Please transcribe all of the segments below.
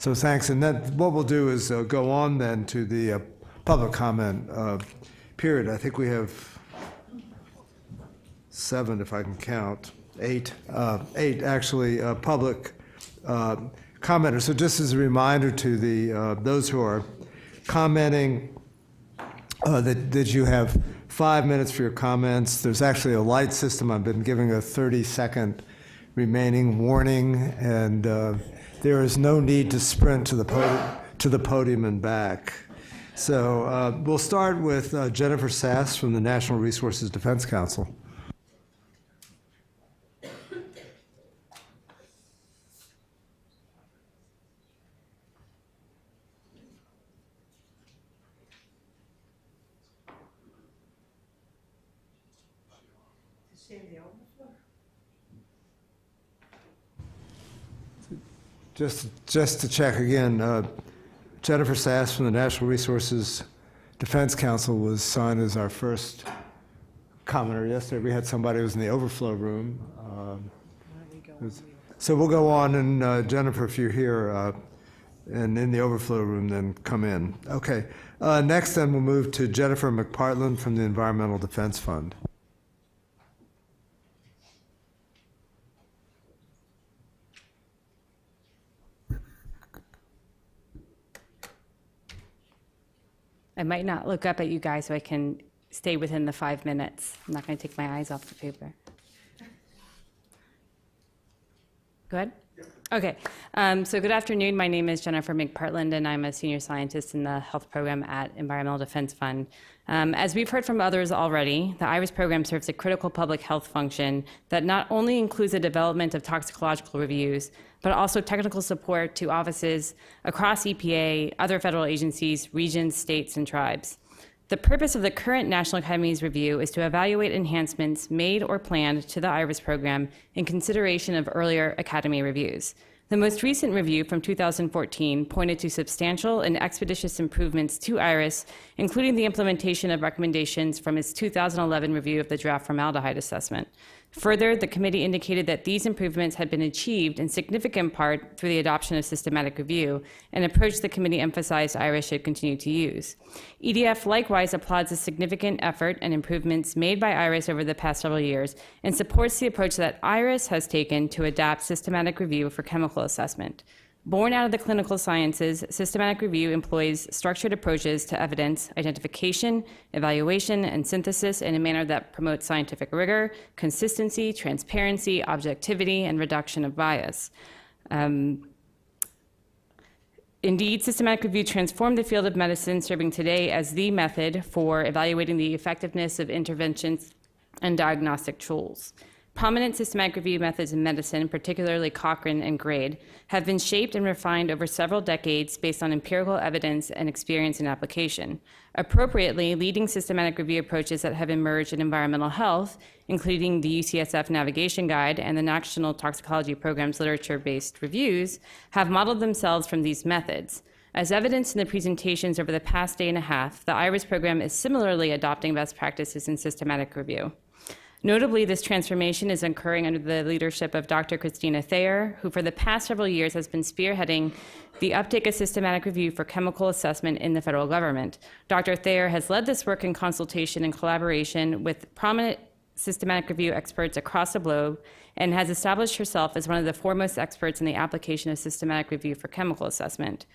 So thanks. And then what we'll do is go on then to the public comment period. I think we have 7, if I can count, 8 actually public commenters. So just as a reminder to the those who are commenting that you have 5 minutes for your comments. There's actually a light system. I've been giving a 30-second remaining warning, and there is no need to sprint to the podium and back. So we'll start with Jennifer Sass from the National Resources Defense Council. Just to check again, Jennifer Sass from the National Resources Defense Council was signed as our first commenter yesterday. We had somebody who was in the overflow room. So we'll go on, and Jennifer, if you're here and in the overflow room, then come in. Okay. Next, then, we'll move to Jennifer McPartland from the Environmental Defense Fund. I might not look up at you guys so I can stay within the 5 minutes. I'm not going to take my eyes off the paper. Go ahead? Okay. So good afternoon. My name is Jennifer McPartland, and I'm a senior scientist in the health program at Environmental Defense Fund. As we've heard from others already, the IRIS program serves a critical public health function that not only includes the development of toxicological reviews, but also technical support to offices across EPA, other federal agencies, regions, states, and tribes. The purpose of the current National Academies review is to evaluate enhancements made or planned to the IRIS program in consideration of earlier Academy reviews. The most recent review from 2014 pointed to substantial and expeditious improvements to IRIS, including the implementation of recommendations from its 2011 review of the draft formaldehyde assessment. Further, the committee indicated that these improvements had been achieved in significant part through the adoption of systematic review, an approach the committee emphasized IRIS should continue to use. EDF likewise applauds the significant effort and improvements made by IRIS over the past several years and supports the approach that IRIS has taken to adapt systematic review for chemical assessment. Born out of the clinical sciences, systematic review employs structured approaches to evidence identification, evaluation, and synthesis in a manner that promotes scientific rigor, consistency, transparency, objectivity, and reduction of bias. Indeed, systematic review transformed the field of medicine, serving today as the method for evaluating the effectiveness of interventions and diagnostic tools. Prominent systematic review methods in medicine, particularly Cochrane and GRADE, have been shaped and refined over several decades based on empirical evidence and experience in application. Appropriately, leading systematic review approaches that have emerged in environmental health, including the UCSF Navigation Guide and the National Toxicology Program's literature-based reviews, have modeled themselves from these methods. As evidenced in the presentations over the past day and a half, the IRIS program is similarly adopting best practices in systematic review. Notably, this transformation is occurring under the leadership of Dr. Christina Thayer, who for the past several years has been spearheading the uptake of systematic review for chemical assessment in the federal government. Dr. Thayer has led this work in consultation and collaboration with prominent systematic review experts across the globe and has established herself as one of the foremost experts in the application of systematic review for chemical assessment.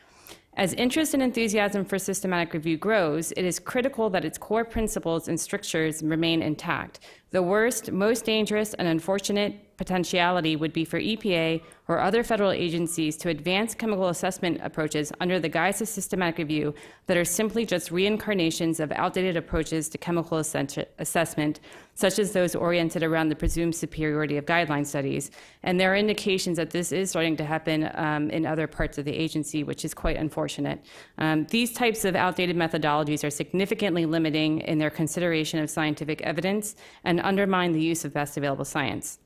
As interest and enthusiasm for systematic review grows, it is critical that its core principles and strictures remain intact. The worst, most dangerous, and unfortunate potentiality would be for EPA or other federal agencies to advance chemical assessment approaches under the guise of systematic review that are simply just reincarnations of outdated approaches to chemical assessment, such as those oriented around the presumed superiority of guideline studies. And there are indications that this is starting to happen in other parts of the agency, which is quite unfortunate. These types of outdated methodologies are significantly limiting in their consideration of scientific evidence and undermine the use of best available science.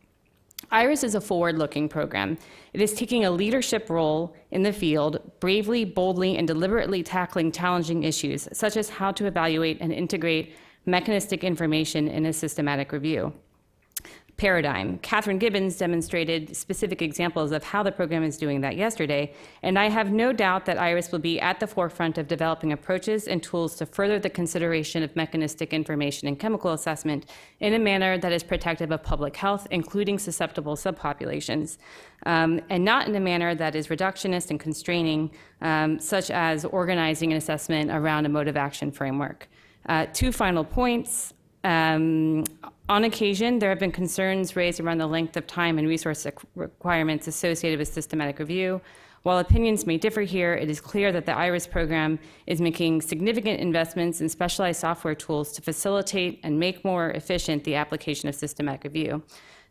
IRIS is a forward-looking program. It is taking a leadership role in the field, bravely, boldly, and deliberately tackling challenging issues, such as how to evaluate and integrate mechanistic information in a systematic review. paradigm. Catherine Gibbons demonstrated specific examples of how the program is doing that yesterday, and I have no doubt that IRIS will be at the forefront of developing approaches and tools to further the consideration of mechanistic information and chemical assessment in a manner that is protective of public health, including susceptible subpopulations, and not in a manner that is reductionist and constraining, such as organizing an assessment around a mode of action framework. Two final points. On occasion, there have been concerns raised around the length of time and resource requirements associated with systematic review. While opinions may differ here, it is clear that the IRIS program is making significant investments in specialized software tools to facilitate and make more efficient the application of systematic review.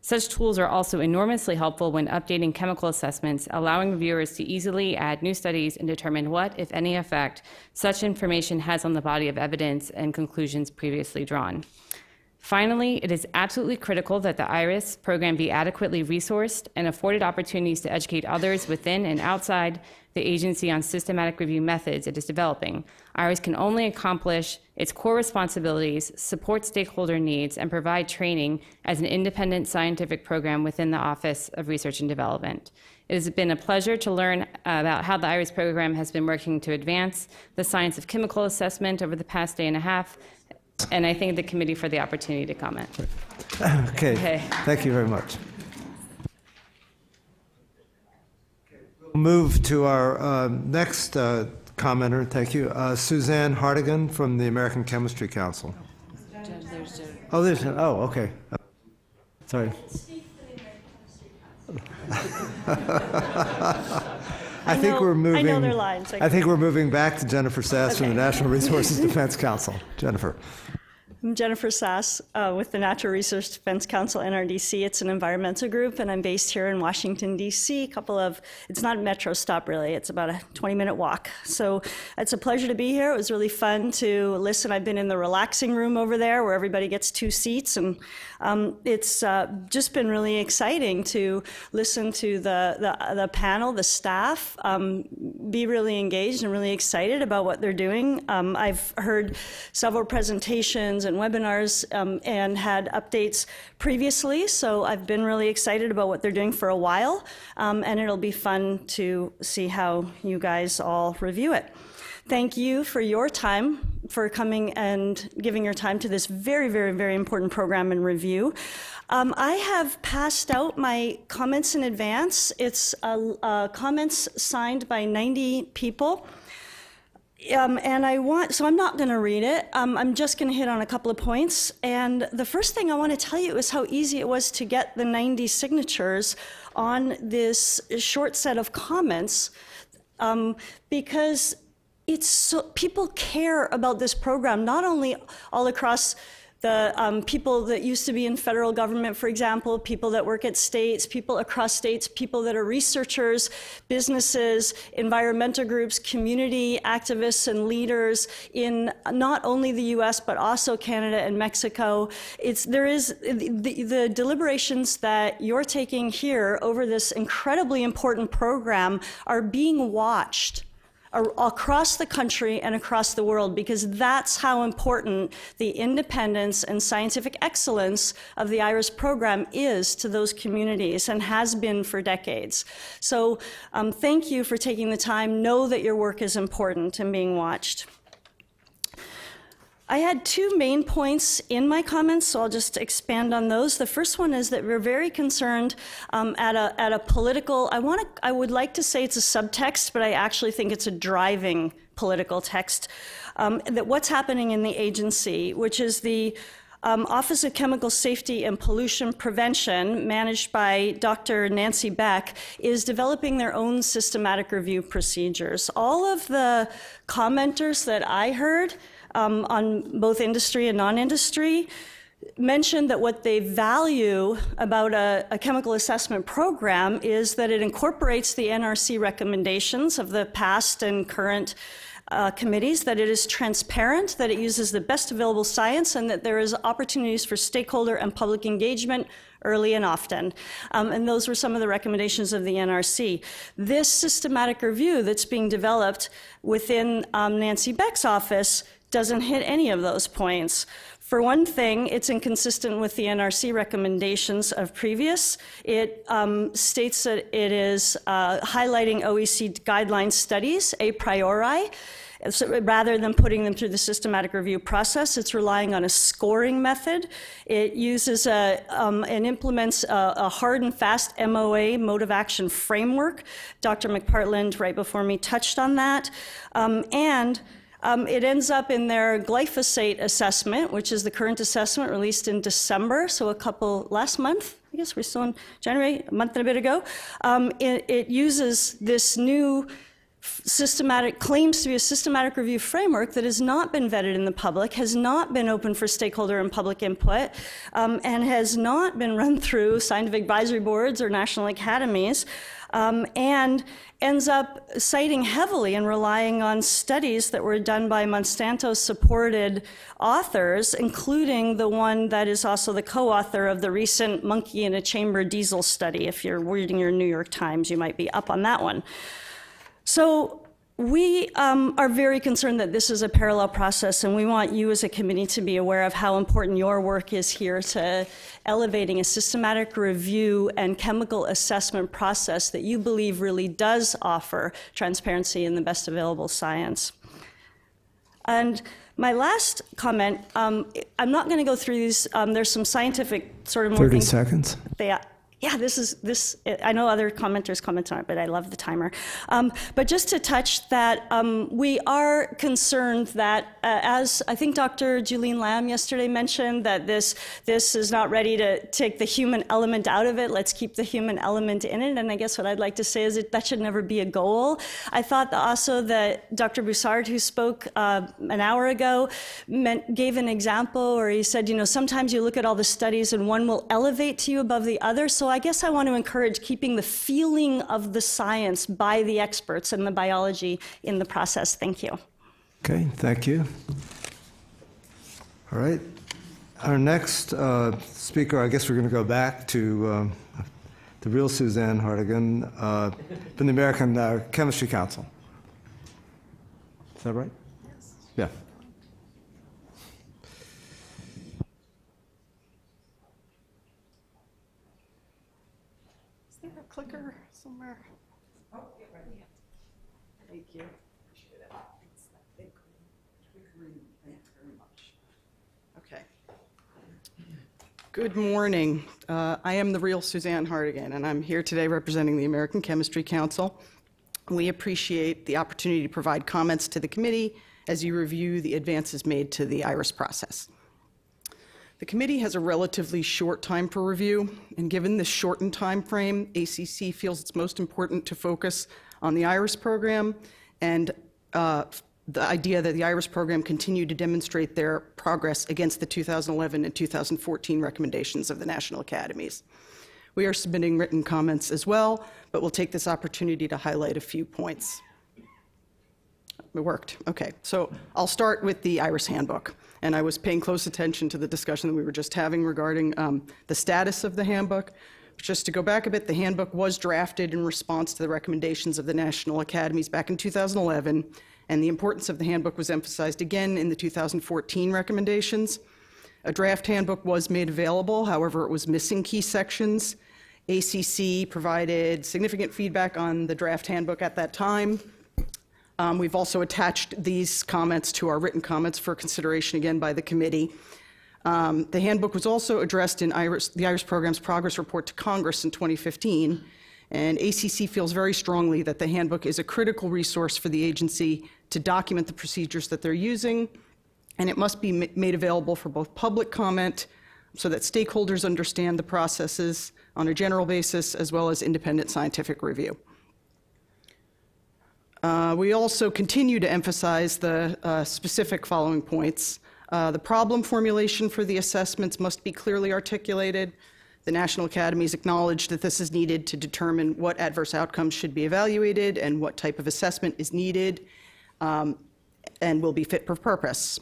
Such tools are also enormously helpful when updating chemical assessments, allowing reviewers to easily add new studies and determine what, if any, effect such information has on the body of evidence and conclusions previously drawn. Finally, it is absolutely critical that the IRIS program be adequately resourced and afforded opportunities to educate others within and outside the agency on systematic review methods it is developing. IRIS can only accomplish its core responsibilities, support stakeholder needs, and provide training as an independent scientific program within the Office of Research and Development. It has been a pleasure to learn about how the IRIS program has been working to advance the science of chemical assessment over the past day and a half, and I thank the committee for the opportunity to comment. Okay. Thank you very much. We'll move to our next commenter. Thank you. Suzanne Hartigan from the American Chemistry Council. Oh, okay. Sorry. I think we're moving. I know their lines. I think we're moving back to Jennifer Sass from the National Resources Defense Council. Jennifer. I'm Jennifer Sass with the Natural Resource Defense Council, NRDC. It's an environmental group, and I'm based here in Washington, D.C. It's not a metro stop, really. It's about a 20-minute walk. So it's a pleasure to be here. It was really fun to listen. I've been in the relaxing room over there where everybody gets 2 seats, and it's just been really exciting to listen to the panel, the staff, be really engaged and really excited about what they're doing. I've heard several presentations and webinars and had updates previously, so I've been really excited about what they're doing for a while, and it'll be fun to see how you guys all review it. Thank you for your time, for coming and giving your time to this very, very, very important program and review. I have passed out my comments in advance. It's comments signed by 90 people. So I'm not going to read it. I'm just going to hit on a couple of points. And the first thing I want to tell you is how easy it was to get the 90 signatures on this short set of comments, because people care about this program, not only all across the people that used to be in federal government, for example, people that work at states, people across states, people that are researchers, businesses, environmental groups, community activists and leaders in not only the US, but also Canada and Mexico. The deliberations that you're taking here over this incredibly important program are being watched across the country and across the world, because that's how important the independence and scientific excellence of the IRIS program is to those communities and has been for decades. So thank you for taking the time. Know that your work is important and being watched. I had 2 main points in my comments, so I'll just expand on those. The first one is that we're very concerned at a political, I would like to say it's a subtext, but I actually think it's a driving political text, that what's happening in the agency, which is the Office of Chemical Safety and Pollution Prevention, managed by Dr. Nancy Beck, is developing their own systematic review procedures. All of the commenters that I heard on both industry and non-industry mentioned that what they value about a chemical assessment program is that it incorporates the NRC recommendations of the past and current committees, that it is transparent, that it uses the best available science, and that there is opportunities for stakeholder and public engagement early and often. And those were some of the recommendations of the NRC. This systematic review that's being developed within Nancy Beck's office doesn't hit any of those points. For one thing, it's inconsistent with the NRC recommendations of previous. It states that it is highlighting OECD guideline studies a priori. So rather than putting them through the systematic review process, it's relying on a scoring method. It uses and implements a hard and fast MOA, mode of action framework. Dr. McPartland, right before me, touched on that. It ends up in their glyphosate assessment, which is the current assessment released in December, so last month. I guess we're still in January, a month and a bit ago. It uses this new claims to be a systematic review framework that has not been vetted in the public, has not been open for stakeholder and public input, and has not been run through scientific advisory boards or national academies, and ends up citing heavily and relying on studies that were done by Monsanto-supported authors, including the one that is also the co-author of the recent monkey in a chamber diesel study. If you're reading your New York Times, you might be up on that one. So we are very concerned that this is a parallel process, and we want you as a committee to be aware of how important your work is here to elevating a systematic review and chemical assessment process that you believe really does offer transparency and the best available science. And my last comment, I'm not going to go through these. There's some scientific sort of more 30 seconds. Yeah, I know other commenters comment on it, but I love the timer. But just to touch that, we are concerned that, as I think Dr. Julene Lamb yesterday mentioned, that this is not ready to take the human element out of it. Let's keep the human element in it. And I guess what I'd like to say is that should never be a goal. I thought also that Dr. Broussard, who spoke an hour ago, gave an example where he said, sometimes you look at all the studies and one will elevate to you above the other. So I guess I want to encourage keeping the feeling of the science by the experts and the biology in the process. Thank you. Okay, thank you. All right. Our next speaker, I guess we're going to go back to the real Suzanne Hartigan from the American Chemistry Council. Is that right? Yes. Yeah. Clicker somewhere. Oh, get ready. Thank you. Appreciate it. It's that big green. Thanks very much. Okay. Good morning. I am the real Suzanne Hartigan, and I'm here today representing the American Chemistry Council. We appreciate the opportunity to provide comments to the committee as you review the advances made to the IRIS process. The committee has a relatively short time for review, and given this shortened time frame, ACC feels it's most important to focus on the IRIS program and the idea that the IRIS program continue to demonstrate their progress against the 2011 and 2014 recommendations of the National Academies. We are submitting written comments as well, but we'll take this opportunity to highlight a few points. It worked. Okay, so I'll start with the IRIS handbook. And I was paying close attention to the discussion that we were just having regarding the status of the handbook. Just to go back a bit, the handbook was drafted in response to the recommendations of the National Academies back in 2011, and the importance of the handbook was emphasized again in the 2014 recommendations. A draft handbook was made available, however, it was missing key sections. ACC provided significant feedback on the draft handbook at that time. We've also attached these comments to our written comments for consideration again by the committee. The handbook was also addressed in the IRIS program's progress report to Congress in 2015, and ACC feels very strongly that the handbook is a critical resource for the agency to document the procedures that they're using, and it must be made available for both public comment so that stakeholders understand the processes on a general basis, as well as independent scientific review. We also continue to emphasize the specific following points. The problem formulation for the assessments must be clearly articulated. The National Academies acknowledge that this is needed to determine what adverse outcomes should be evaluated and what type of assessment is needed and will be fit for purpose.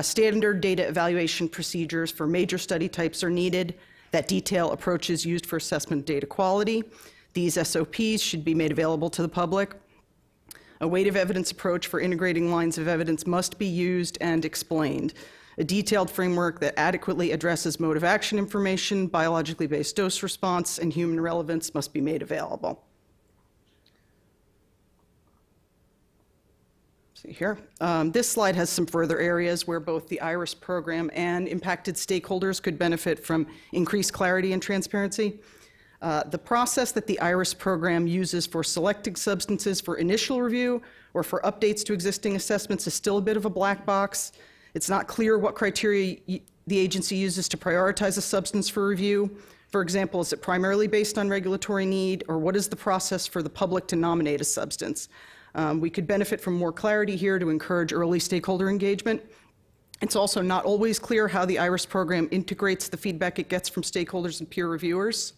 Standard data evaluation procedures for major study types are needed that detail approaches used for assessment data quality. These SOPs should be made available to the public. A weight of evidence approach for integrating lines of evidence must be used and explained. A detailed framework that adequately addresses mode of action information, biologically based dose response, and human relevance must be made available. See here. This slide has some further areas where both the IRIS program and impacted stakeholders could benefit from increased clarity and transparency. The process that the IRIS program uses for selecting substances for initial review or for updates to existing assessments is still a bit of a black box. It's not clear what criteria the agency uses to prioritize a substance for review. For example, is it primarily based on regulatory need, or what is the process for the public to nominate a substance? We could benefit from more clarity here to encourage early stakeholder engagement. It's also not always clear how the IRIS program integrates the feedback it gets from stakeholders and peer reviewers.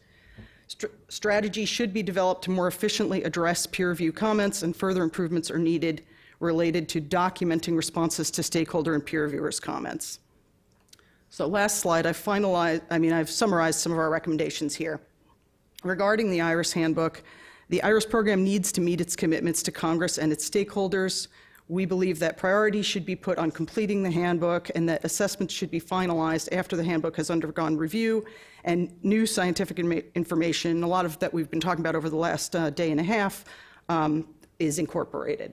Strategy should be developed to more efficiently address peer review comments, and further improvements are needed related to documenting responses to stakeholder and peer reviewers' comments. So last slide, I've summarized some of our recommendations here. Regarding the IRIS handbook, the IRIS program needs to meet its commitments to Congress and its stakeholders. We believe that priority should be put on completing the handbook, and that assessments should be finalized after the handbook has undergone review and new scientific information, a lot of that we've been talking about over the last day and a half, is incorporated.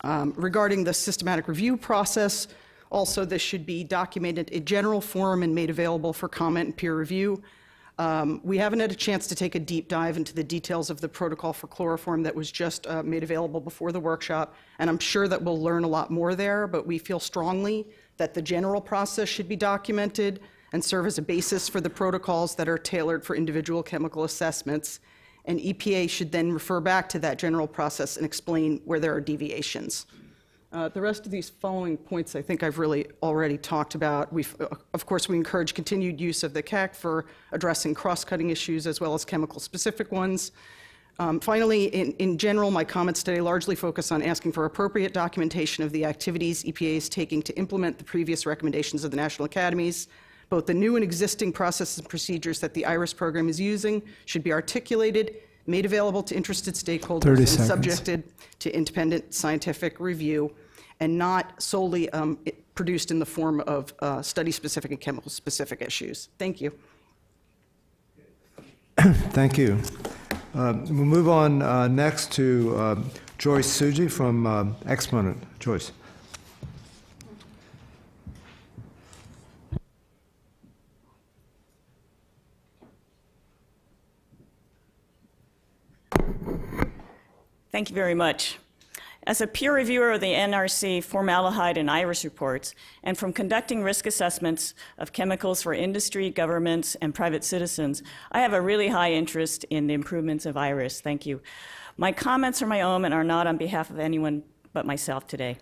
Regarding the systematic review process, also this should be documented in general form and made available for comment and peer review. We haven't had a chance to take a deep dive into the details of the protocol for chloroform that was just made available before the workshop, and I'm sure that we'll learn a lot more there, but we feel strongly that the general process should be documented and serve as a basis for the protocols that are tailored for individual chemical assessments, and EPA should then refer back to that general process and explain where there are deviations. The rest of these following points I think I've really already talked about. Of course, we encourage continued use of the CAC for addressing cross-cutting issues as well as chemical-specific ones. Finally, in general, my comments today largely focus on asking for appropriate documentation of the activities EPA is taking to implement the previous recommendations of the National Academies. Both the new and existing processes and procedures that the IRIS program is using should be articulated, made available to interested stakeholders, and subjected to independent scientific review, and not solely produced in the form of study-specific and chemical-specific issues. Thank you. Thank you. We'll move on next to Joyce Suji from Exponent. Joyce. Thank you very much. As a peer reviewer of the NRC formaldehyde and IRIS reports, and from conducting risk assessments of chemicals for industry, governments, and private citizens, I have a really high interest in the improvements of IRIS. Thank you. My comments are my own and are not on behalf of anyone but myself today.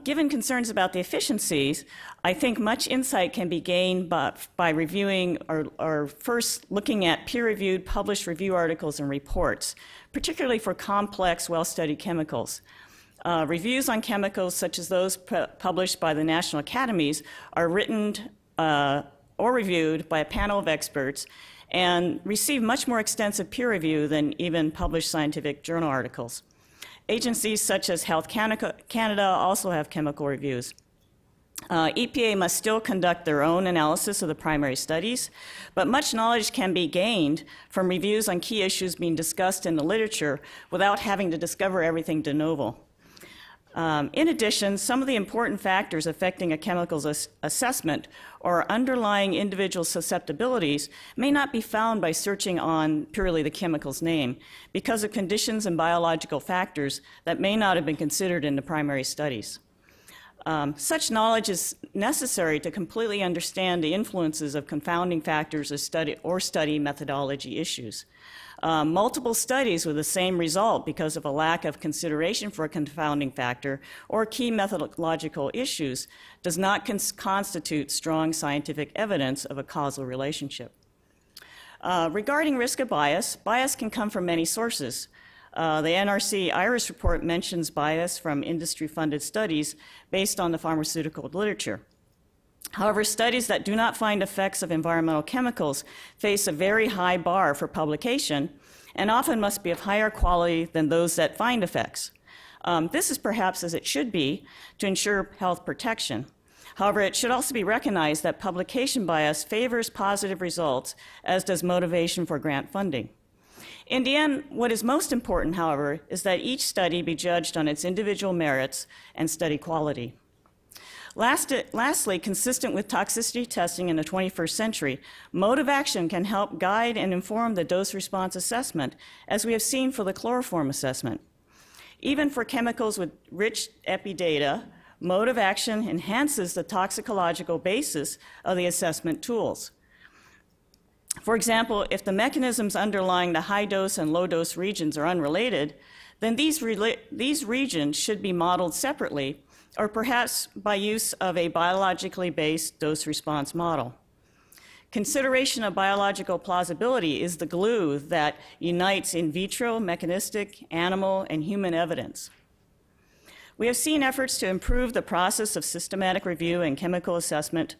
Given concerns about the efficiencies, I think much insight can be gained by reviewing or first looking at peer-reviewed published review articles and reports, particularly for complex, well-studied chemicals. Reviews on chemicals such as those published by the National Academies are written or reviewed by a panel of experts and receive much more extensive peer review than even published scientific journal articles. Agencies such as Health Canada also have chemical reviews. EPA must still conduct their own analysis of the primary studies, but much knowledge can be gained from reviews on key issues being discussed in the literature without having to discover everything de novo. In addition, some of the important factors affecting a chemical's assessment or underlying individual susceptibilities may not be found by searching on purely the chemical's name because of conditions and biological factors that may not have been considered in the primary studies. Such knowledge is necessary to completely understand the influences of confounding factors or study methodology issues. Multiple studies with the same result because of a lack of consideration for a confounding factor or key methodological issues does not constitute strong scientific evidence of a causal relationship. Regarding risk of bias, bias can come from many sources. The NRC IRIS report mentions bias from industry-funded studies based on the pharmaceutical literature. However, studies that do not find effects of environmental chemicals face a very high bar for publication and often must be of higher quality than those that find effects. This is perhaps as it should be to ensure health protection. However, it should also be recognized that publication bias favors positive results, as does motivation for grant funding. In the end, what is most important, however, is that each study be judged on its individual merits and study quality. Lastly, consistent with toxicity testing in the 21st century, mode of action can help guide and inform the dose-response assessment, as we have seen for the chloroform assessment. Even for chemicals with rich epidata, mode of action enhances the toxicological basis of the assessment tools. For example, if the mechanisms underlying the high-dose and low-dose regions are unrelated, then these regions should be modeled separately, or perhaps by use of a biologically based dose-response model. Consideration of biological plausibility is the glue that unites in vitro, mechanistic, animal, and human evidence. We have seen efforts to improve the process of systematic review and chemical assessment.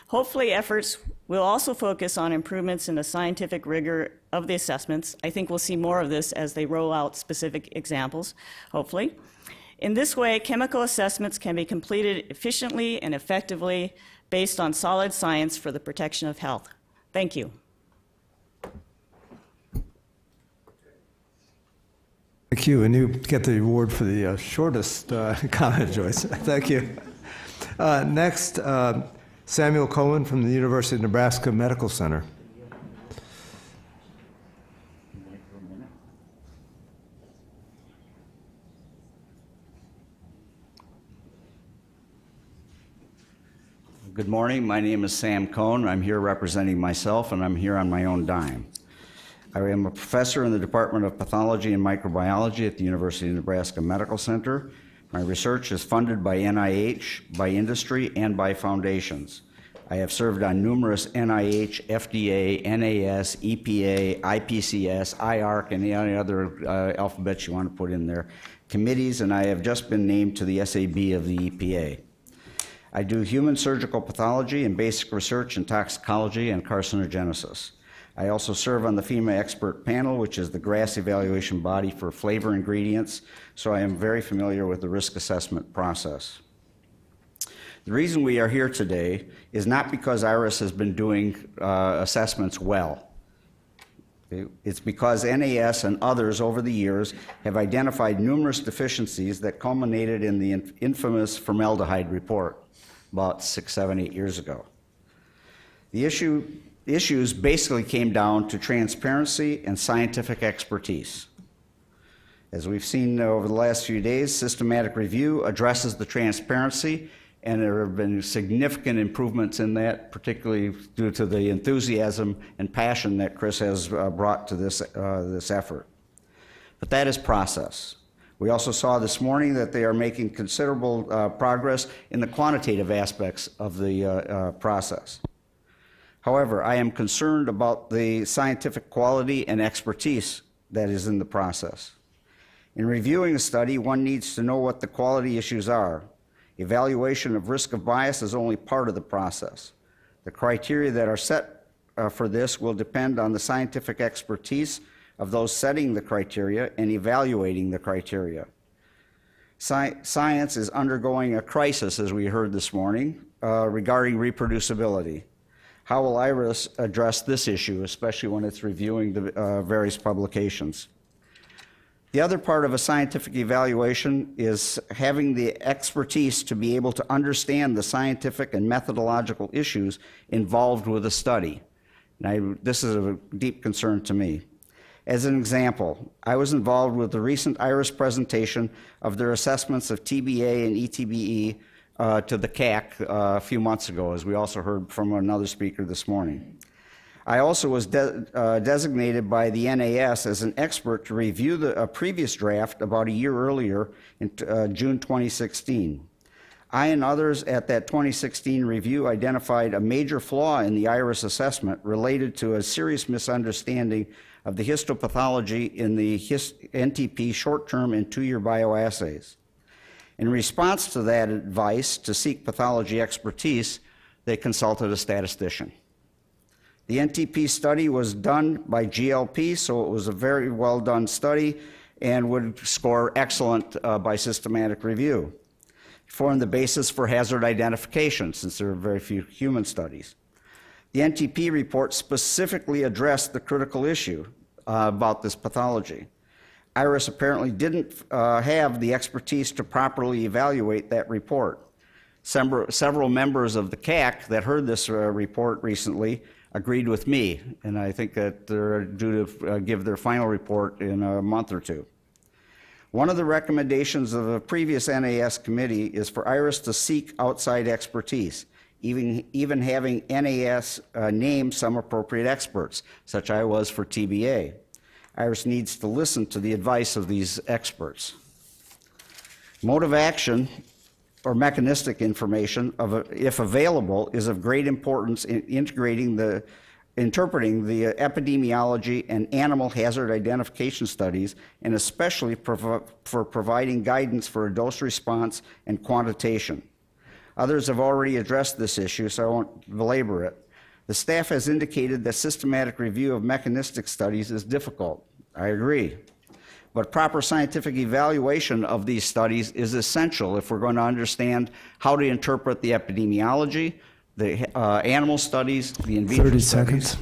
Hopefully, efforts will also focus on improvements in the scientific rigor of the assessments. I think we'll see more of this as they roll out specific examples, hopefully. In this way, chemical assessments can be completed efficiently and effectively based on solid science for the protection of health. Thank you. Thank you, and you get the award for the shortest comment, Joyce. Thank you. Next, Samuel Cohen from the University of Nebraska Medical Center. Good morning. My name is Sam Cohn. I'm here representing myself, and I'm here on my own dime. I am a professor in the Department of Pathology and Microbiology at the University of Nebraska Medical Center. My research is funded by NIH, by industry, and by foundations. I have served on numerous NIH, FDA, NAS, EPA, IPCS, IARC, and any other alphabets you want to put in there, committees, and I have just been named to the SAB of the EPA. I do human surgical pathology and basic research in toxicology and carcinogenesis. I also serve on the FEMA expert panel, which is the GRAS evaluation body for flavor ingredients, so I am very familiar with the risk assessment process. The reason we are here today is not because IRIS has been doing assessments well. It's because NAS and others over the years have identified numerous deficiencies that culminated in the infamous formaldehyde report about 6, 7, 8 years ago. The issues basically came down to transparency and scientific expertise. As we've seen over the last few days, systematic review addresses the transparency, and there have been significant improvements in that, particularly due to the enthusiasm and passion that Chris has brought to this effort. But that is process. We also saw this morning that they are making considerable progress in the quantitative aspects of the process. However, I am concerned about the scientific quality and expertise that is in the process. In reviewing a study, one needs to know what the quality issues are. Evaluation of risk of bias is only part of the process. The criteria that are set for this will depend on the scientific expertise of those setting the criteria and evaluating the criteria. Science is undergoing a crisis, as we heard this morning, regarding reproducibility. How will IRIS address this issue, especially when it's reviewing the various publications? The other part of a scientific evaluation is having the expertise to be able to understand the scientific and methodological issues involved with a study. This is a deep concern to me. As an example, I was involved with the recent IRIS presentation of their assessments of TBA and ETBE to the CAC a few months ago, as we also heard from another speaker this morning. I also was designated by the NAS as an expert to review a previous draft about a year earlier in June 2016. I and others at that 2016 review identified a major flaw in the IRIS assessment related to a serious misunderstanding of the histopathology in the NTP short-term and 2-year bioassays. In response to that advice to seek pathology expertise, they consulted a statistician. The NTP study was done by GLP, so it was a very well done study and would score excellent by systematic review. form the basis for hazard identification, since there are very few human studies. The NTP report specifically addressed the critical issue about this pathology. IRIS apparently didn't have the expertise to properly evaluate that report. Several members of the CAC that heard this report recently agreed with me, and I think that they're due to give their final report in a month or two. One of the recommendations of a previous NAS committee is for IRIS to seek outside expertise, even having NAS name some appropriate experts, such I was for TBA. IRIS needs to listen to the advice of these experts. Mode of action or mechanistic information, if available, is of great importance in interpreting the epidemiology and animal hazard identification studies, and especially for providing guidance for a dose response and quantitation. Others have already addressed this issue, so I won't belabor it. The staff has indicated that systematic review of mechanistic studies is difficult. I agree. But proper scientific evaluation of these studies is essential if we're going to understand how to interpret the epidemiology, the animal studies, the in vitro 30 studies. seconds.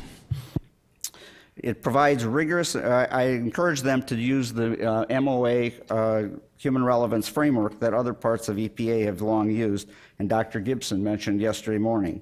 It provides rigorous, I encourage them to use the MOA human relevance framework that other parts of EPA have long used, and Dr. Gibson mentioned yesterday morning.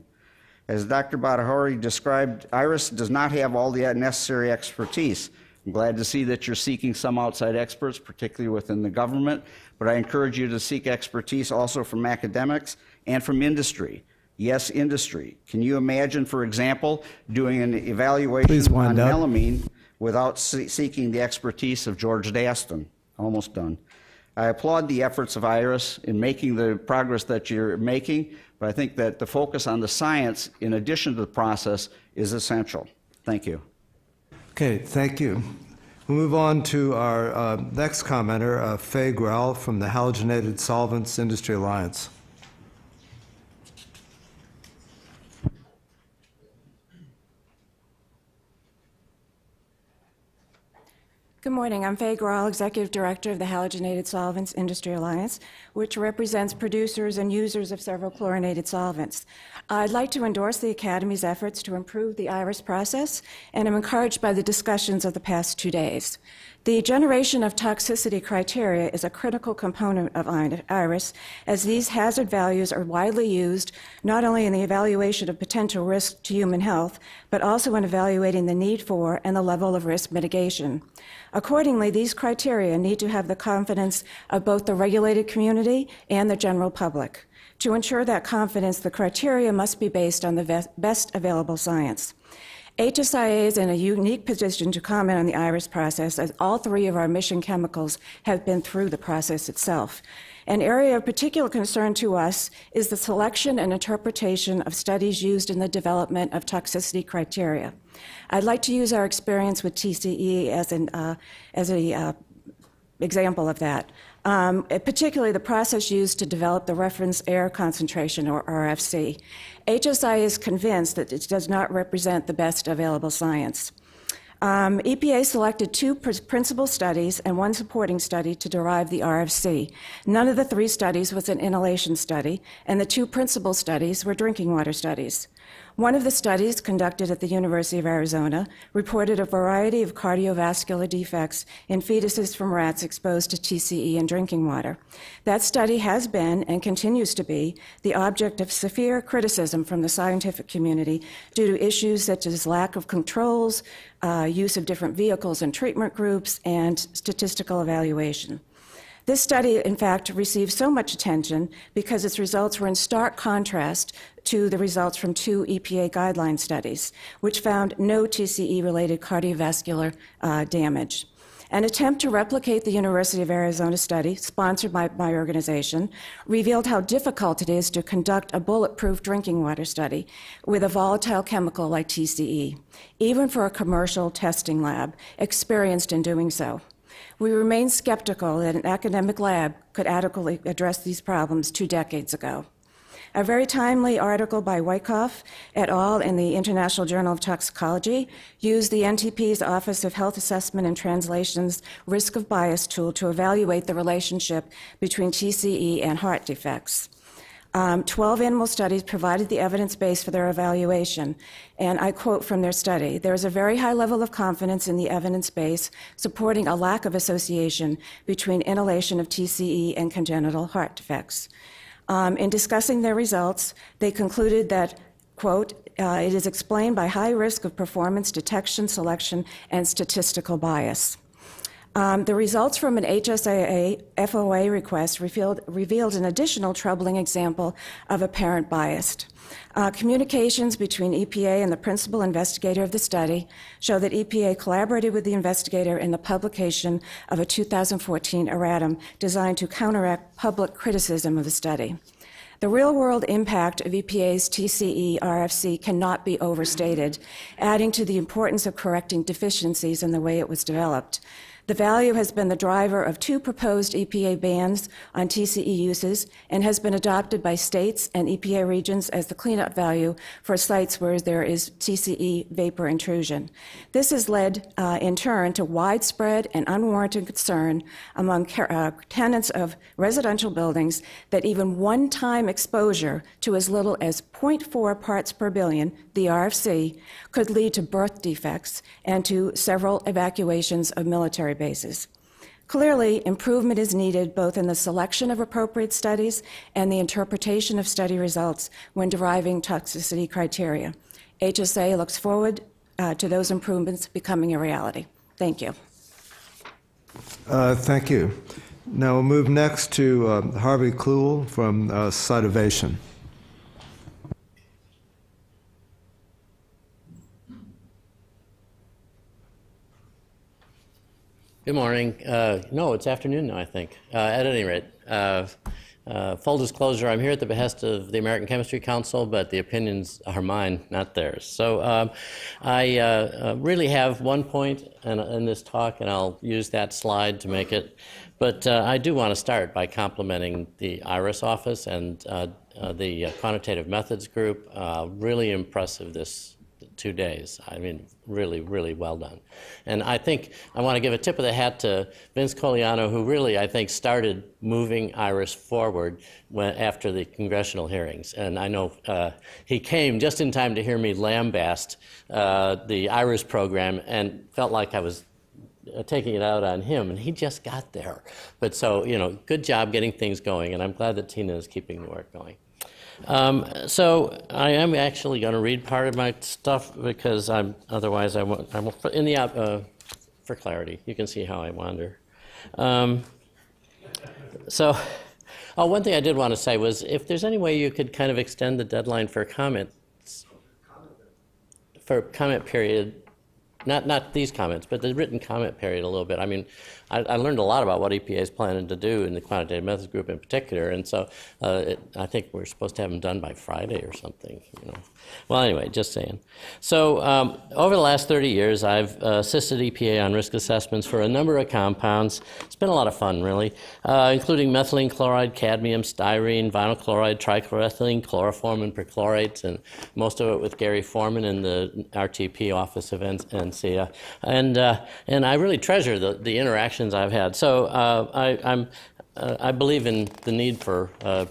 As Dr. Badahori described, IRIS does not have all the necessary expertise. I'm glad to see that you're seeking some outside experts, particularly within the government, but I encourage you to seek expertise also from academics and from industry. Yes, industry. Can you imagine, for example, doing an evaluation on melamine without seeking the expertise of George Daston? Almost done. I applaud the efforts of IRIS in making the progress that you're making, but I think that the focus on the science, in addition to the process, is essential. Thank you. Okay, thank you. We'll move on to our next commenter, Faye Grell from the Halogenated Solvents Industry Alliance. Good morning. I'm Faye Grell, Executive Director of the Halogenated Solvents Industry Alliance, which represents producers and users of several chlorinated solvents. I'd like to endorse the Academy's efforts to improve the IRIS process, and I'm encouraged by the discussions of the past 2 days. The generation of toxicity criteria is a critical component of IRIS, as these hazard values are widely used not only in the evaluation of potential risk to human health, but also in evaluating the need for and the level of risk mitigation. Accordingly, these criteria need to have the confidence of both the regulated community and the general public. To ensure that confidence, the criteria must be based on the best available science. HSIA is in a unique position to comment on the IRIS process, as all 3 of our mission chemicals have been through the process itself. An area of particular concern to us is the selection and interpretation of studies used in the development of toxicity criteria. I'd like to use our experience with TCE as an example of that. Particularly the process used to develop the reference air concentration, or RFC. HSI is convinced that it does not represent the best available science. EPA selected 2 principal studies and 1 supporting study to derive the RFC. None of the 3 studies was an inhalation study, and the 2 principal studies were drinking water studies. One of the studies, conducted at the University of Arizona, reported a variety of cardiovascular defects in fetuses from rats exposed to TCE in drinking water. That study has been, and continues to be, the object of severe criticism from the scientific community due to issues such as lack of controls, use of different vehicles and treatment groups, and statistical evaluation. This study, in fact, received so much attention because its results were in stark contrast to the results from 2 EPA guideline studies, which found no TCE-related cardiovascular damage. An attempt to replicate the University of Arizona study, sponsored by my organization, revealed how difficult it is to conduct a bulletproof drinking water study with a volatile chemical like TCE, even for a commercial testing lab experienced in doing so. We remain skeptical that an academic lab could adequately address these problems 2 decades ago. A very timely article by Wyckoff et al. In the International Journal of Toxicology used the NTP's Office of Health Assessment and Translation's risk of bias tool to evaluate the relationship between TCE and heart defects. 12 animal studies provided the evidence base for their evaluation, and I quote from their study, "There is a very high level of confidence in the evidence base supporting a lack of association between inhalation of TCE and congenital heart defects." In discussing their results, they concluded that, quote, "It is explained by high risk of performance detection, selection, and statistical bias." The results from an HSAA FOA request revealed an additional troubling example of apparent bias. Communications between EPA and the principal investigator of the study show that EPA collaborated with the investigator in the publication of a 2014 erratum designed to counteract public criticism of the study. The real-world impact of EPA's TCE RFC cannot be overstated, adding to the importance of correcting deficiencies in the way it was developed. The value has been the driver of 2 proposed EPA bans on TCE uses and has been adopted by states and EPA regions as the cleanup value for sites where there is TCE vapor intrusion. This has led, in turn, to widespread and unwarranted concern among tenants of residential buildings that even one-time exposure to as little as 0.4 parts per billion, the RFC, could lead to birth defects and to several evacuations of military bases. Clearly, improvement is needed both in the selection of appropriate studies and the interpretation of study results when deriving toxicity criteria. HSA looks forward to those improvements becoming a reality. Thank you. Thank you. Now we'll move next to Harvey Kluhl from Citivation. Good morning. No, it's afternoon now, I think. At any rate, full disclosure, I'm here at the behest of the American Chemistry Council, but the opinions are mine, not theirs. So I really have one point in this talk, and I'll use that slide to make it. But I do want to start by complimenting the IRIS office and the quantitative methods group. Really impressive this 2 days. I mean, really, really well done. And I think I want to give a tip of the hat to Vince Coliano, who really, I think, started moving IRIS forward after the congressional hearings. And I know he came just in time to hear me lambast the IRIS program and felt like I was taking it out on him, and he just got there. But so, you know, good job getting things going, and I'm glad that Tina is keeping the work going. So I am actually going to read part of my stuff because otherwise I won't in the for clarity. You can see how I wander. One thing I did want to say was if there's any way you could kind of extend the deadline for comments, for comment period, not these comments, but the written comment period a little bit. I mean, I learned a lot about what EPA is planning to do in the quantitative methods group in particular, and so I think we're supposed to have them done by Friday or something, you know. Well, anyway, just saying. So over the last 30 years, I've assisted EPA on risk assessments for a number of compounds. It's been a lot of fun, really, including methylene chloride, cadmium, styrene, vinyl chloride, trichloroethylene, chloroform, and perchlorates, and most of it with Gary Foreman in the RTP office of NCA. And I really treasure the interactions I've had. So I believe in the need for a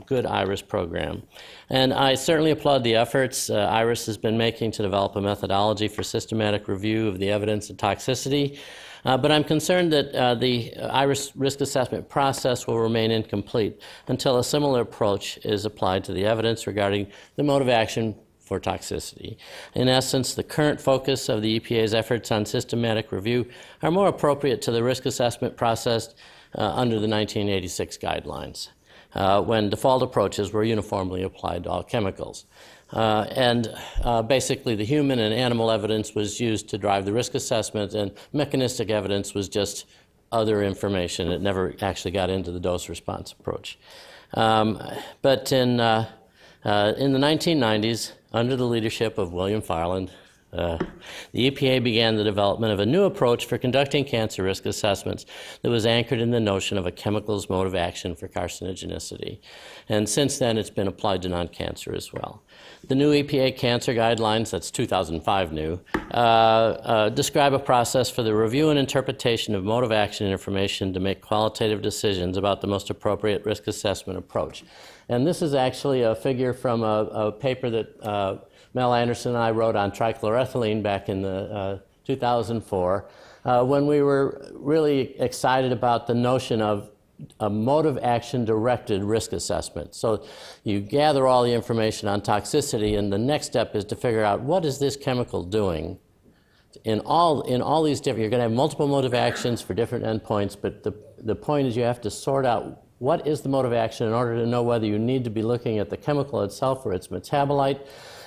good IRIS program. And I certainly applaud the efforts IRIS has been making to develop a methodology for systematic review of the evidence of toxicity. But I'm concerned that the IRIS risk assessment process will remain incomplete until a similar approach is applied to the evidence regarding the mode of action for toxicity. In essence, the current focus of the EPA's efforts on systematic review are more appropriate to the risk assessment process under the 1986 guidelines, when default approaches were uniformly applied to all chemicals. Basically, the human and animal evidence was used to drive the risk assessment, and mechanistic evidence was just other information. It never actually got into the dose-response approach. But in the 1990s, under the leadership of William Farland, The EPA began the development of a new approach for conducting cancer risk assessments that was anchored in the notion of a chemical's mode of action for carcinogenicity. And since then, it's been applied to non-cancer as well. The new EPA cancer guidelines, that's 2005 new, describe a process for the review and interpretation of mode of action information to make qualitative decisions about the most appropriate risk assessment approach. And this is actually a figure from a paper that Mel Anderson and I wrote on trichloroethylene back in 2004, when we were really excited about the notion of a mode of action directed risk assessment. So you gather all the information on toxicity, and the next step is to figure out what is this chemical doing in all these different, you're going to have multiple mode of actions for different endpoints, but the point is you have to sort out what is the mode of action in order to know whether you need to be looking at the chemical itself or its metabolite,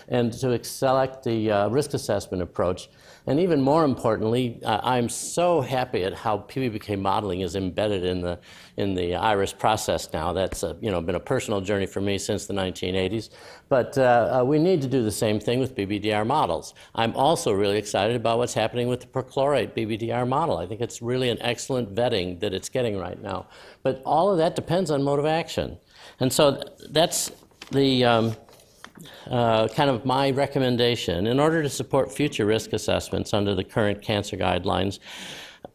and to select the risk assessment approach. And even more importantly, I'm so happy at how PBPK modeling is embedded in the IRIS process now. That's been a personal journey for me since the 1980s. But we need to do the same thing with BBDR models. I'm also really excited about what's happening with the perchlorate BBDR model. I think it's really an excellent vetting that it's getting right now. But all of that depends on mode of action. And so that's the kind of my recommendation. In order to support future risk assessments under the current cancer guidelines,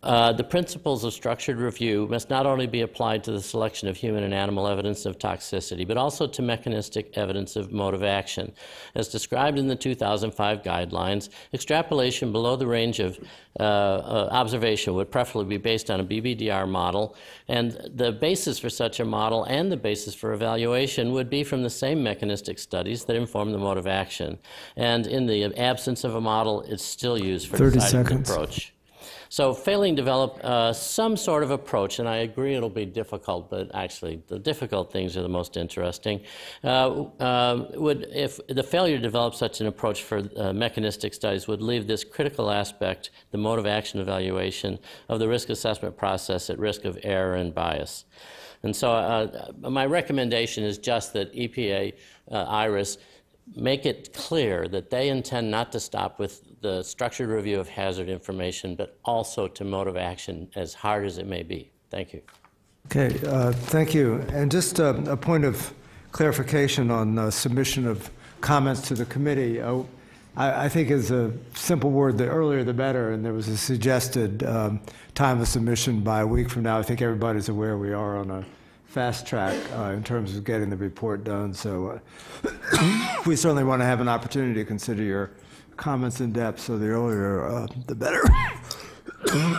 the principles of structured review must not only be applied to the selection of human and animal evidence of toxicity, but also to mechanistic evidence of mode of action. As described in the 2005 guidelines, extrapolation below the range of observation would preferably be based on a BBDR model, and the basis for such a model and the basis for evaluation would be from the same mechanistic studies that inform the mode of action. And in the absence of a model, it's still used for 30 deciding seconds. the approach. So failing to develop some sort of approach, and I agree it'll be difficult, but actually the difficult things are the most interesting, if the failure to develop such an approach for mechanistic studies would leave this critical aspect, the mode of action evaluation of the risk assessment process at risk of error and bias. And so my recommendation is just that EPA, IRIS, make it clear that they intend not to stop with the structured review of hazard information, but also to mode of action as hard as it may be. Thank you. Okay, thank you. And just a point of clarification on submission of comments to the committee. I think is a simple word, the earlier the better, and there was a suggested time of submission by a week from now. I think everybody's aware we are on a fast track in terms of getting the report done. So we certainly want to have an opportunity to consider your comments in depth, so the earlier the better.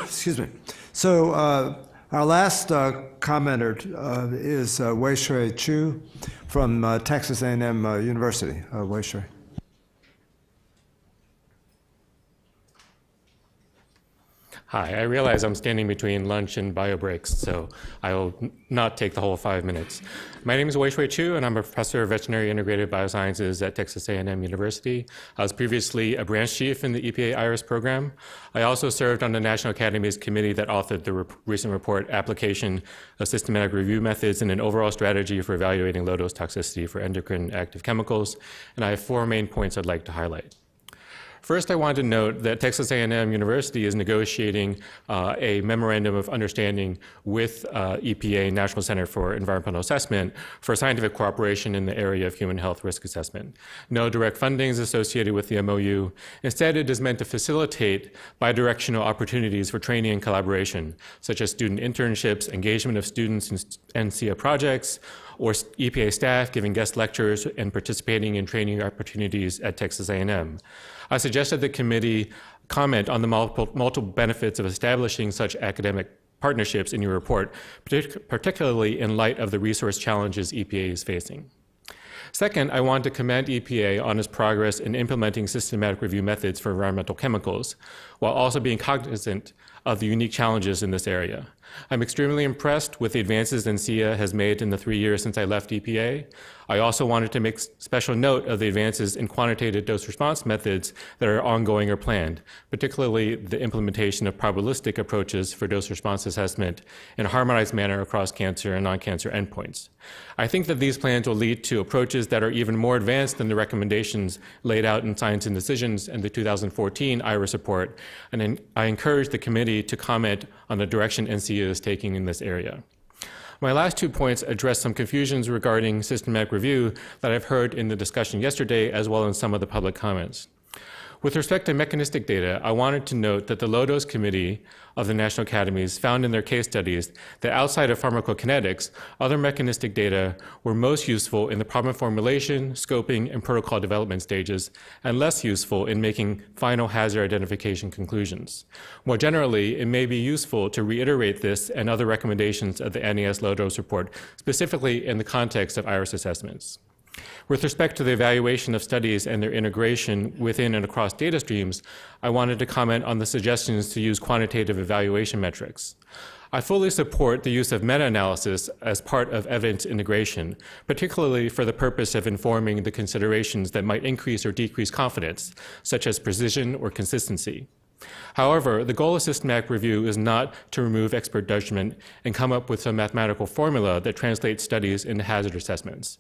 Excuse me. So our last commenter is Wei-Shui Chu from Texas A&M University. Wei-Shui. Hi, I realize I'm standing between lunch and bio breaks, so I will not take the whole 5 minutes. My name is Wei-Shui Chu, and I'm a professor of veterinary integrated biosciences at Texas A&M University. I was previously a branch chief in the EPA IRIS program. I also served on the National Academies committee that authored the recent report, Application of Systematic Review Methods and an Overall Strategy for Evaluating Low-Dose Toxicity for Endocrine Active Chemicals, and I have 4 main points I'd like to highlight. First, I want to note that Texas A&M University is negotiating a memorandum of understanding with EPA, National Center for Environmental Assessment, for scientific cooperation in the area of human health risk assessment. No direct funding is associated with the MOU. Instead, it is meant to facilitate bidirectional opportunities for training and collaboration, such as student internships, engagement of students in NCA projects, or EPA staff giving guest lectures and participating in training opportunities at Texas A&M. I suggested the committee comment on the multiple benefits of establishing such academic partnerships in your report, particularly in light of the resource challenges EPA is facing. Second, I want to commend EPA on its progress in implementing systematic review methods for environmental chemicals, while also being cognizant of the unique challenges in this area. I'm extremely impressed with the advances NCEA has made in the 3 years since I left EPA. I also wanted to make special note of the advances in quantitative dose response methods that are ongoing or planned, particularly the implementation of probabilistic approaches for dose response assessment in a harmonized manner across cancer and non-cancer endpoints. I think that these plans will lead to approaches that are even more advanced than the recommendations laid out in Science and Decisions and the 2014 IRIS report, and I encourage the committee to comment on the direction NCEA is taking in this area. My last 2 points address some confusions regarding systematic review that I've heard in the discussion yesterday, as well as in some of the public comments. With respect to mechanistic data, I wanted to note that the low-dose committee of the National Academies found in their case studies that outside of pharmacokinetics, other mechanistic data were most useful in the problem formulation, scoping, and protocol development stages, and less useful in making final hazard identification conclusions. More generally, it may be useful to reiterate this and other recommendations of the NES low-dose report, specifically in the context of IRIS assessments. With respect to the evaluation of studies and their integration within and across data streams, I wanted to comment on the suggestions to use quantitative evaluation metrics. I fully support the use of meta-analysis as part of evidence integration, particularly for the purpose of informing the considerations that might increase or decrease confidence, such as precision or consistency. However, the goal of systematic review is not to remove expert judgment and come up with some mathematical formula that translates studies into hazard assessments.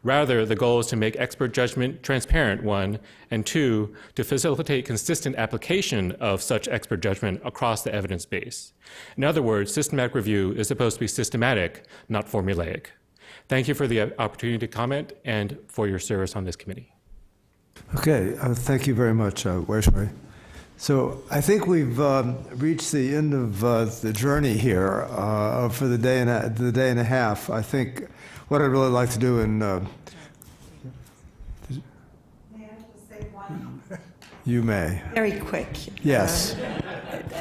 Rather, the goal is to make expert judgment transparent, 1, and 2, to facilitate consistent application of such expert judgment across the evidence base. In other words, systematic review is supposed to be systematic, not formulaic. Thank you for the opportunity to comment and for your service on this committee. Okay, thank you very much, Weishwei. So I think we've reached the end of the journey here for the day and a half. I think what I'd really like to do in May I just say one? You may. Very quick. Yes.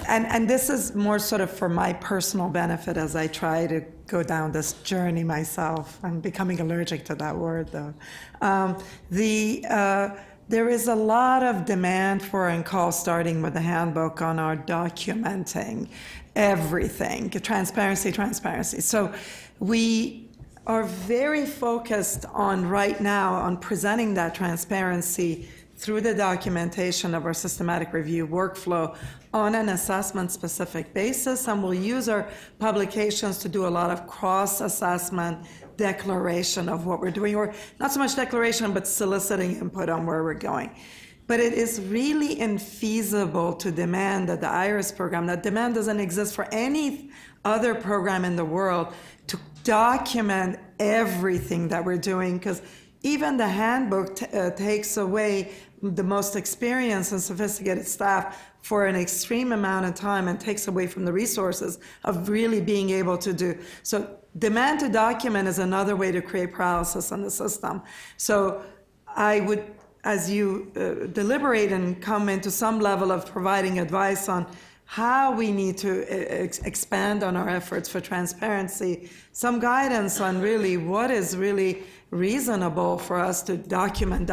And this is more sort of for my personal benefit as I try to go down this journey myself. I'm becoming allergic to that word, though. There is a lot of demand for and call, starting with the handbook, on our documenting everything, transparency, transparency. So we are very focused on right now on presenting that transparency through the documentation of our systematic review workflow on an assessment-specific basis, and we'll use our publications to do a lot of cross-assessment declaration of what we're doing, or not so much declaration, but soliciting input on where we're going. But it is really infeasible to demand that the IRIS program, that demand doesn't exist for any other program in the world, to document everything that we're doing, because even the handbook takes away the most experienced and sophisticated staff for an extreme amount of time and takes away from the resources of really being able to do. So demand to document is another way to create paralysis in the system. So I would, as you deliberate and come into some level of providing advice on how we need to expand on our efforts for transparency, some guidance on really what is really reasonable for us to document,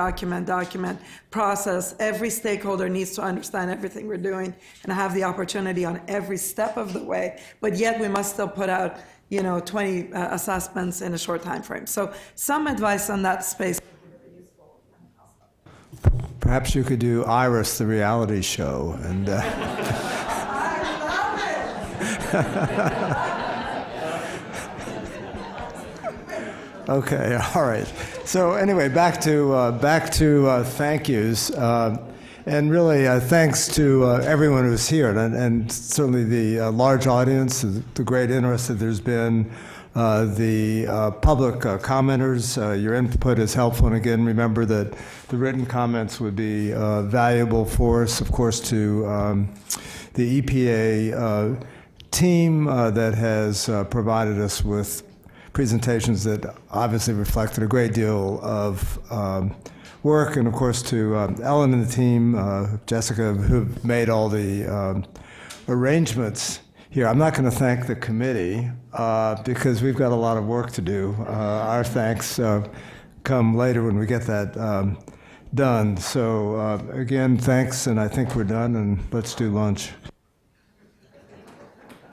process. Every stakeholder needs to understand everything we're doing and have the opportunity on every step of the way, but yet we must still put out 20 assessments in a short time frame. So some advice on that space. Perhaps you could do Iris, the reality show, and I love it! Okay, all right. So anyway, back to thank yous, and really thanks to everyone who's here, and certainly the large audience, the great interest that there's been, the public commenters. Your input is helpful, and again, remember that the written comments would be valuable for us, of course, to the EPA team that has provided us with presentations that obviously reflected a great deal of work, and of course to Ellen and the team, Jessica, who've made all the arrangements here. I'm not going to thank the committee because we've got a lot of work to do. Our thanks come later when we get that done. So again, thanks, and I think we're done, and let's do lunch.